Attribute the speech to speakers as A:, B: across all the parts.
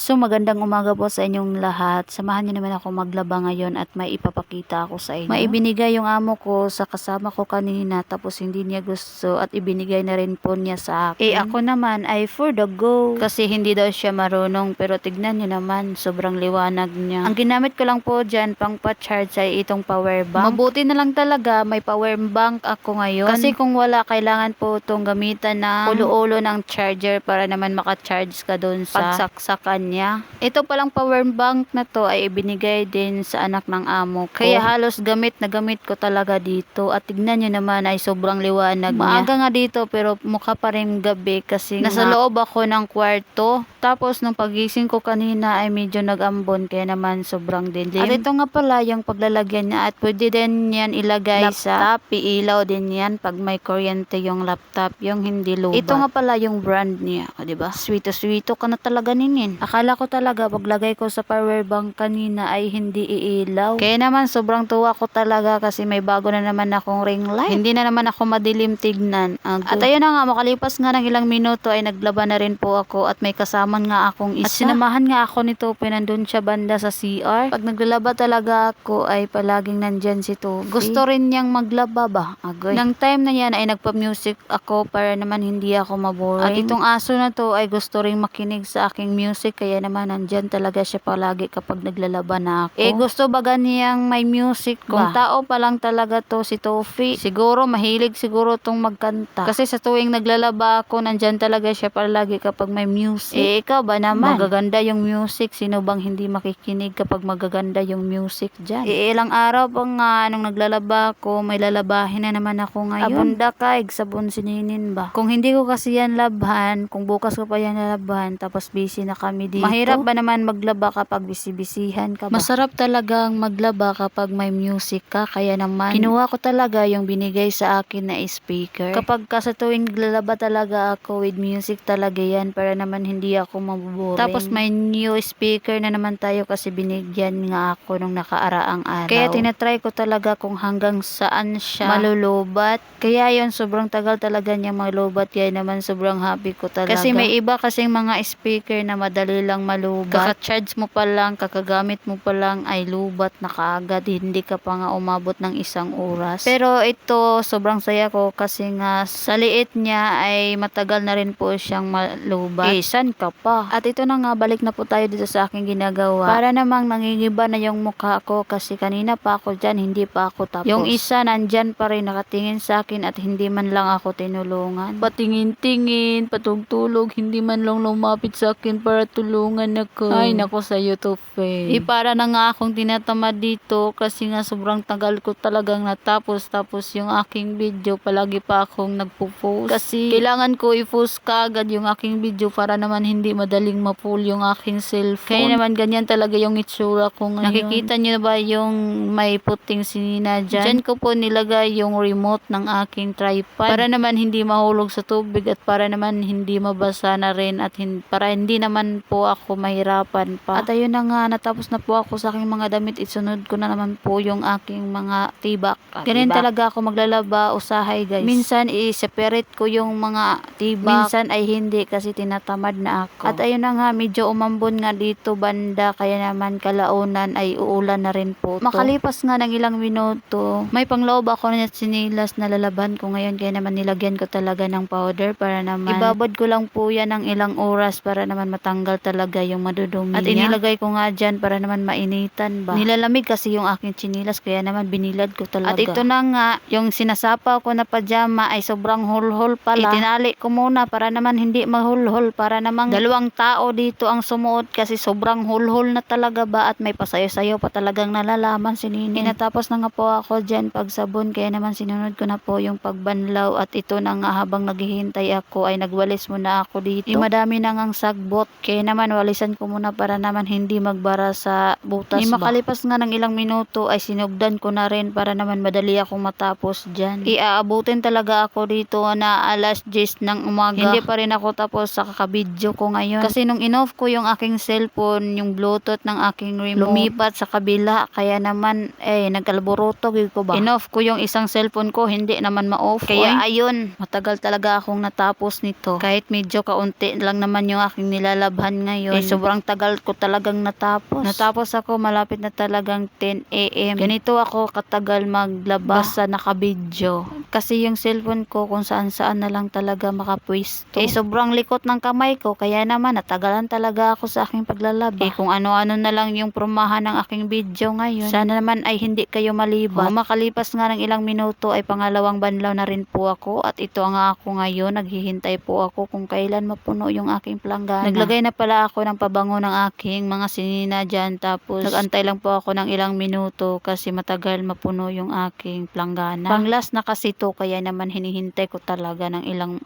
A: So magandang umaga po sa inyong lahat. Samahan niyo naman ako maglaba ngayon at may ipapakita ako sa inyo. May ibinigay yung amo ko sa kasama ko kanina tapos hindi niya gusto at ibinigay na rin po niya sa akin. Ako naman ay for the go kasi hindi daw siya marunong, pero tignan niyo naman sobrang liwanag niya. Ang ginamit ko lang po dyan pang pa-charge ay itong power bank. Mabuti na lang talaga may power bank ako ngayon. Kasi kung wala, kailangan po itong gamitan ng ulo-ulo ng charger para naman maka-charge ka doon sa pagsaksakan niya. Ito palang power bank na to ay ibinigay din sa anak ng amo ko. Kaya halos gamit na gamit ko talaga dito. At tignan nyo naman ay sobrang liwanag niya. Maaga nga dito pero mukha pa rin gabi kasi nasa loob ako ng kwarto. Tapos nung pagising ko kanina ay medyo nag-ambon kaya naman sobrang dilim. At ito nga pala yung paglalagyan niya at pwede din yan ilagay sa laptop. Iilaw din yan pag may kuryente yung laptop, yung hindi lubat. Ito nga pala yung brand niya, o diba? Sweeto-sweeto ka na talaga ninin. Akala ko talaga paglagay ko sa power bank kanina ay hindi iilaw. Kaya naman sobrang tuwa ko talaga kasi may bago na naman akong ring light. Hindi na naman ako madilim tignan. At ayun na nga, makalipas nga ng ilang minuto ay naglaba na rin po ako at may kasaman nga akong isa. At sinamahan nga ako ni Tope, nandun siya banda sa CR. Pag naglalaba talaga ako ay palaging nandyan si Tope. Gusto rin niyang maglaba ba? Agoy. Nang time na yan ay nagpa-music ako para naman hindi ako maboring. At itong aso na to ay gusto ring makinig sa aking music kaya naman nandyan talaga siya palagi kapag naglalaba na ako. Gusto baga niyang may music ba? Kung tao pa lang talaga to si Tofi. Siguro mahilig siguro tong magkanta. Kasi sa tuwing naglalaba ako nandyan talaga siya palagi kapag may music. Ikaw ba naman? Magaganda yung music. Sino bang hindi makikinig kapag magaganda yung music dyan? Ilang araw pa nga nung naglalaba ako, may lalabahin na naman ako ngayon. Abunda kaig sabon sininin ba? Kung hindi ko kasi yan labhan, kung bukas ko pa yan nalabhan, tapos busy na kami dito. Mahirap ba naman maglaba kapag busy-busyhan ka ba? Masarap talagang maglaba kapag may music ka, kaya naman kinuha ko talaga yung binigay sa akin na speaker. Kapag sa tuwing naglalaba talaga ako with music talaga yan para naman hindi ako mabuboring. Tapos may new speaker na naman tayo kasi binigyan nga ako nung nakaaraang araw. Kaya tinatry ko talaga kung hanggang saan siya malulubat. Kaya yun, sobrang tagal talaga niya malubat. Kaya naman sobrang happy ko talaga. Kasi may iba kasing mga speaker na madali lang malubat. Kaka-charge mo pa lang, kakagamit mo pa lang ay lubat na kaagad. Hindi ka pa nga umabot ng isang oras. Pero ito, sobrang saya ko kasi nga sa liit niya ay matagal na rin po siyang malubat. Saan ka pa? At ito na nga, balik na po tayo dito sa aking ginagawa. Para namang nangingiba na yung mukha ko kasi kanina pa ako dyan, hindi pa ako tapos. Yung isa nandyan pa rin nakatingin sa akin at hindi man lang ako tinulungan. Patingin-tingin, patugtulog, hindi man lang lumapit sa akin para tulungan ako. Ay nako sa YouTube para na nga akong tinatamad dito kasi nga sobrang tagal ko talagang natapos. Tapos yung aking video palagi pa akong nagpo-post kasi kailangan ko i-post kaagad yung aking video para naman hindi madaling ma-pull yung aking cellphone. Kaya naman ganyan talaga yung itsura ko ngayon. Nakikita nyo ba yung may puting sinina dyan? Dyan ko po nilagay yung remote ng aking tripod para naman hindi mahulog sa tubig at para naman hindi mabasa na rin at para hindi naman po ako mahirapan pa. At ayun na nga, natapos na po ako sa aking mga damit. Isunod ko na naman po yung aking mga tibak. Ganyan talaga ako maglalaba, usahay guys. Minsan i-separate ko yung mga tibak, minsan ay hindi kasi tinatamad na ako. At ayun na nga, medyo umambon nga dito banda kaya naman kalaunan ay uulan na rin po. Makalipas nga ng ilang minuto, may pangloob ako na sinilas na lalaban ko ngayon kaya naman nilagyan ko talaga ng powder para naman ibabad ko lang po yan ng ilang oras para naman matanggal talaga yung madudumi niya. At inilagay ko nga dyan para naman mainitan ba. Nilalamig kasi yung aking sinilas kaya naman binilad ko talaga. At ito na nga, yung sinasapaw ko na pajama ay sobrang hulhol pala. Itinali ko muna para naman hindi mahulhol para naman dalawang tao dito ang sumuot kasi sobrang hulhol na talaga ba at may pasayo-sayo pa talagang nalalaman si Nini. Natapos na nga po ako dyan pagsabon kaya naman sinunod ko na po yung pagbanlaw at ito na nga habang naghihintay ako ay nagwalis muna ako dito. Madami na ngang sagbot kaya naman walisan ko muna para naman hindi magbara sa butas ba. Makalipas nga ng ilang minuto ay sinugdan ko na rin para naman madali akong matapos dyan. Iaabutin talaga ako dito na alas 10 ng umaga. Hindi pa rin ako tapos sa kakabidyo ko ngayon. Kasi nung in-off ko yung aking cellphone, yung bluetooth ng aking remote, lumipat sa kabila. Kaya naman, nagkalburuto ko ba. In-off ko yung isang cellphone ko, hindi naman ma-off. Kaya ayun, matagal talaga akong natapos nito. Kahit medyo kaunti lang naman yung aking nilalabhan ngayon. ngayon. Sobrang tagal ko talagang natapos. Natapos ako malapit na talagang 10 AM. Ganito ako katagal maglaba basta nakabidyo. Kasi yung cellphone ko kung saan-saan na lang talaga makapwesto. Sobrang likot ng kamay ko kaya naman natagalan talaga ako sa aking paglalaba. Kung ano-ano na lang yung promahan ng aking video ngayon. Sana naman ay hindi kayo malibat. Makalipas nga ng ilang minuto ay pangalawang banlaw na rin po ako at ito nga ako ngayon. Naghihintay po ako kung kailan mapuno yung aking planggana. Naglagay na pala ako ng pabango ng aking mga sinina dyan tapos nagantay lang po ako ng ilang minuto kasi matagal mapuno yung aking planggana. Panglas na kasi to kaya naman hinihintay ko talaga ng ilang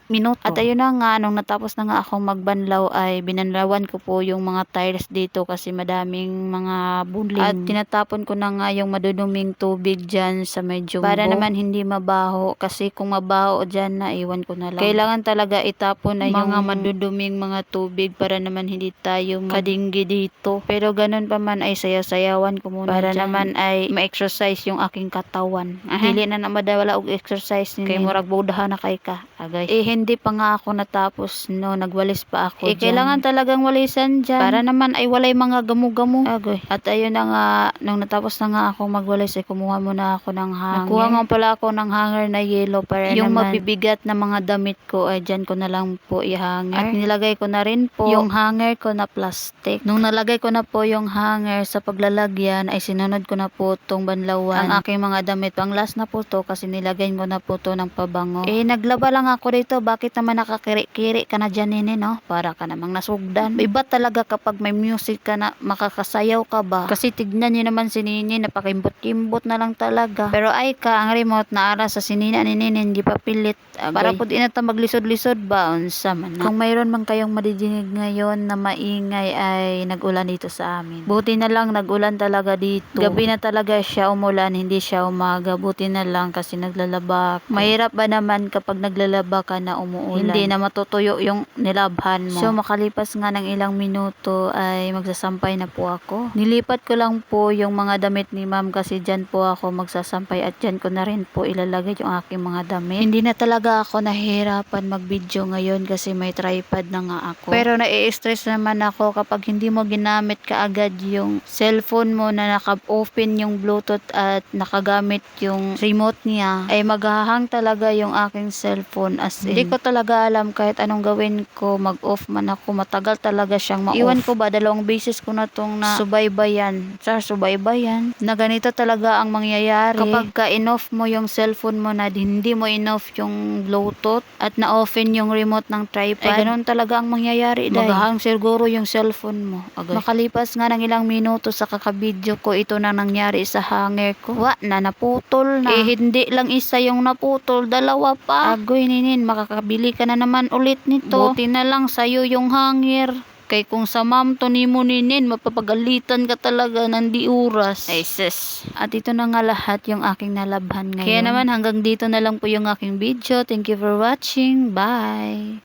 A: minuto. At ayun na nga, nung natapos na nga akong magbanlaw ay binanlawan ko po yung mga tiles dito kasi madaming mga buling. At tinatapon ko na nga yung maduduming tubig dyan sa may jumbo. Para naman hindi mabaho kasi kung mabaho dyan na iwan ko na lang. Kailangan talaga itapon na yung mga maduduming mga tubig para naman hindi tayo kadinggi dito. Pero ganun pa man ay sayaw-sayawan ko muna para dyan. Naman ay ma-exercise yung aking katawan. Dili na madawala og exercise ni kay murag budahan na kay ka. Agay. Hindi pa nga ako natapos no, nagwalis pa ako dyan. Kailangan talagang walisan dyan para naman ay walay mga gamo-gamo. Agoy. At ayun na nga, nung natapos na nga ako magwalis ay kumuha muna ako ng hanger. Nakuha nga pala ako ng hanger na yellow para yung naman mabibigat na mga damit ko ay dyan ko na lang po i-hanger. At nilagay ko na rin po yung hanger ko na plastic. Nung nalagay ko na po yung hanger sa paglalagyan ay sinunod ko na po tong banlawan ang aking mga damit. Pang last na po to kasi nilagay ko na po to ng pabango. Naglaba lang ako dito. Bakit naman nakakiri-kiri ka na dyan nini, no? Para ka namang nasugdan. Iba talaga kapag may music ka na makakasayaw ka ba? Kasi tignan niyo naman si Nini, napakimbot-kimbot na lang talaga. Pero ay ka, ang remote na ara sa sinina ni Nini, hindi pa pilit. Para po di na ta maglisod-lisod ba? Unsa man na. Kung mayroon man kayong madidinig ngayon na maingay ay nag-ulan dito sa amin. Buti na lang nag-ulan talaga dito. Gabi na talaga siya umulan, hindi siya umaga. Buti na lang kasi naglalaba. Mahirap ba naman kapag naglalaba ka na umuulan. Hindi na matutuyo yung nilabhan mo. So makalipas nga ng ilang minuto ay magsasampay na po ako. Nilipat ko lang po yung mga damit ni ma'am kasi dyan po ako magsasampay at dyan ko na rin po ilalagay yung aking mga damit. Hindi na talaga ako nahihirapan mag-video ngayon kasi may tripod na nga ako. Pero nai-stress naman ako kapag hindi mo ginamit kaagad yung cellphone mo na naka-open yung Bluetooth at nakagamit yung remote niya ay maghahang talaga yung aking cellphone as in. Hindi ko talaga alam kahit anong gawin ko, mag-off man ako, matagal talaga siyang ma-off. Iwan ko ba, 2 beses ko na tong na subaybayan. Subaybayan. Na ganito talaga ang mangyayari. Kapag ka in-off mo yung cellphone mo na hindi mo in-off yung Bluetooth at na-offen yung remote ng tripod, ay ganun talaga ang mangyayari. Maghahang siguro yung cellphone mo. Agay. Makalipas nga ng ilang minuto sa kakabidyo ko, ito na nangyari sa hanger ko. Naputol na. Hindi lang isa yung naputol, 2 pa. Agoy ninin, makakabili ka na naman ulit nito. Buti na lang sa'yo yung hanger. Kay kung sa ma'am to nimo ninin, mapapagalitan ka talaga ng di oras. Ay sis. At ito na nga lahat yung aking nalabhan ngayon. Kaya naman hanggang dito na lang po yung aking video. Thank you for watching. Bye!